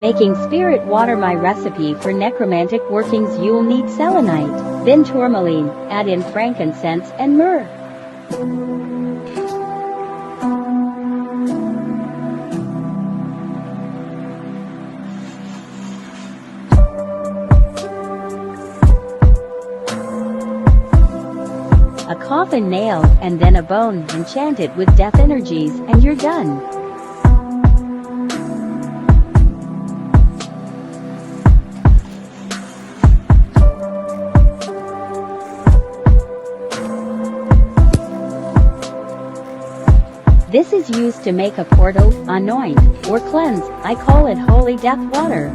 Making spirit water. My recipe for necromantic workings. You'll need selenite, then tourmaline, add in frankincense and myrrh. A coffin nail, and then a bone. Enchant it with death energies, and you're done. This is used to make a portal, anoint, or cleanse. I call it holy death water.